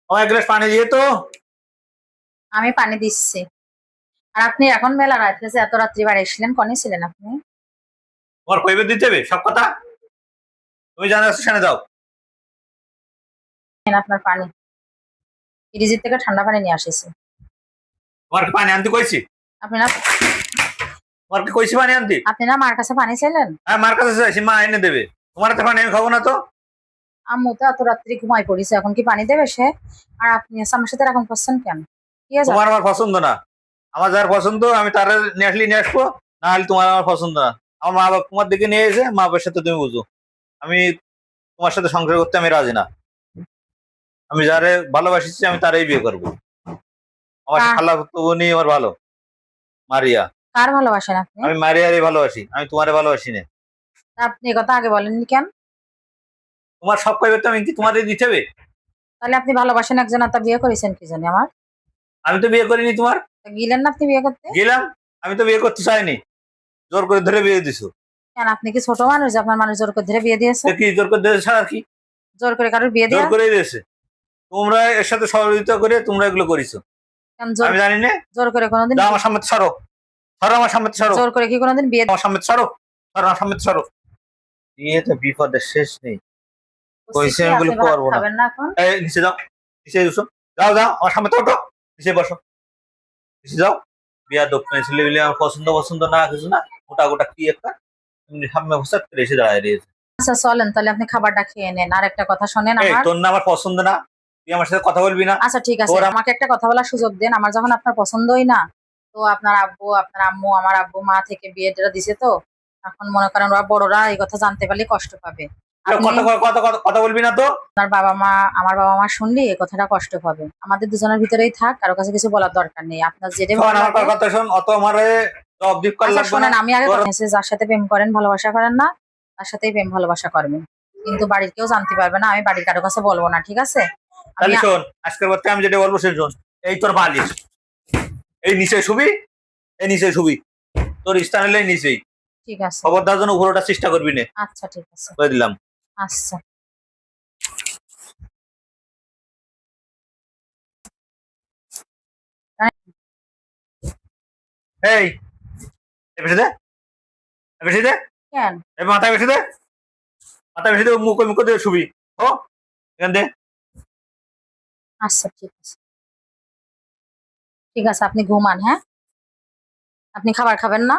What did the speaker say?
আমার এক গ্লাস পানি দিয়ে তো। আমি পানি দিচ্ছি। আর আপনি এখন বেলা রাত হয়েছে, এত রাত্রি বাড়ি এসেছিলেন, কনে ছিলেন আপনি? তোমার কইবে দিতে হবে সব কথা। তুমি জানো সেখানে যাও। নেন আপনার পানি। ফ্রিজের থেকে ঠান্ডা পানি নিয়ে আসিছি। তোমার কি পানি আনতে কইছি? আপনি না তোমার কি কইছি পানি আনতে? আপনি না মার কাছে পানি চাইলেন? হ্যাঁ, মার কাছে চাইছি, মা এনে দেবে। তোমার হাতে পানি আমি খাবো না তো। আম্মু তো এত রাত্রি ঘুমাই পড়িছে, এখন কি পানি দেবে সে? আর আপনি আমার সাথে এরকম করছেন কেন? কি আছে? তোমার আমার পছন্দ না। আমার যার পছন্দ আমি তার নিয়ে আসলে নিয়ে আসবো, না হলে তোমার আমার পছন্দ না। আমার মা বাবা তোমার দিকে নিয়ে এসে মা বাবার সাথে তুমি বুঝো। আমি তোমার সাথে সংসার করতে আমি রাজি না। আমি যারে ভালোবাসিছি আমি তারই বিয়ে করবো। আমার কার খালা বোনই আমার ভালো, মারিয়া। কার ভালোবাসেন আপনি? আমি মারিয়ারই ভালোবাসি, আমি তোমারে ভালোবাসি না। তা আপনি এ কথা আগে বলেননি কেন? তোমার সব কইবে তো আমি কি তোমারে দিতে হবে? তাহলে আপনি ভালোবাসেন একজন, আর তা বিয়ে করেছেন কি জানি আমার? আমি তো বিয়ে করিনি তোমার। তা গেলেন না আপনি বিয়ে করতে? গেলাম। আমি তো বিয়ে করতে চাইনি, জোর করে ধরে বিয়ে দিছো। কেন, আপনি কি ছোট মানুষ যে আপনার মানুষ জোর করে ধরে বিয়ে দিয়েছে? তো কি জোর করে দিয়েছে আর কি? জোর করে কারোর বিয়ে জোর দেয়া? করে দিয়েছে। তোমরা এর সাথে সহযোগিতা করে তোমরা এগুলো করেছো। কেন জোর? আমি জানি না। জোর করে কোনোদিন যাও আমার সামনে থেকে সরো। সরো আমার সামনে থেকে সরো। জোর করে কি কোনোদিন বিয়ে আমার সামনে থেকে সরো। সরো আমার সামনে থেকে সরো। বিয়ে তো বিপদের শেষ নেই। করছে কইছে কি? আমি এগুলো আপনি ভাত করবো না। খাবেন না এখন? এই নিচে যাও। নিচে বসো। যাও যাও আমার সামনে থেকে ওঠো। নিচে বসো। নিচে যাও। বিয়া দক্ষিণ ছেলে বিলে আমার পছন্দ পছন্দ না কিছু না। গোটা গোটা কি একটা এমনি সামনে বসে এসে দাঁড়ায় রয়েছে। আচ্ছা চলেন, তাহলে আপনি খাবারটা খেয়ে নেন। আর একটা কথা শোনেন এই আমার। তোর না আমার পছন্দ না, তুই আমার সাথে কথা বলবি না। আচ্ছা ঠিক আছে, তোর আমাকে একটা কথা বলার সুযোগ দেন। আমার যখন আপনার পছন্দই না, তো আপনার আব্বু, আপনার আম্মু, আমার আব্বু মা থেকে বিয়েটা দিছে, তো এখন মনে করেন ওরা বড়রা এই কথা জানতে পারলে কষ্ট পাবে। আপনি কথা কথা কথা কথা বলবি না তো। আপনার বাবা মা, আমার বাবা মা শুনলে এই কথাটা কষ্ট পাবে। আমাদের দুজনের ভিতরেই থাক, কারো কাছে কিছু বলার দরকার নেই। আপনার যেটা শোন ভালো আমার লাগে। কথা শোন, অত আমারে জবাব দিক কর আচ্ছা লাগবে না। শোনেন, আমি আগে তোর কথা বলছি, যার সাথে প্রেম করেন ভালোবাসা করেন না, তার সাথেই প্রেম ভালোবাসা করবেন। কিন্তু বাড়ির কেউ জানতে পারবে না, আমি বাড়ির কারো কাছে বলবো না, ঠিক আছে? আমি তাহলে শোন, আজকের পর থেকে আমি যেটা বলবো সে শোন। এই তোর বালিশ, এই নিচে শুবি, এই নিচে শুবি। তোর স্থান হলে এই নিচেই। ঠিক আছে। খবরদার যেন উপরে ওঠার চেষ্টা করবি না। আচ্ছা ঠিক আছে। বলে দিলাম। আচ্ছা। এই এ বেশি দে, এ বেশি দে, কেন? এই মাথায় বেশি দে, মাথায় বেশি দে, মুখ মুখ দিয়ে শুবি। ও এখান দে। আচ্ছা ঠিক আছে। ঠিক আছে, আপনি ঘুমান, হ্যাঁ? আপনি খাবার খাবেন না?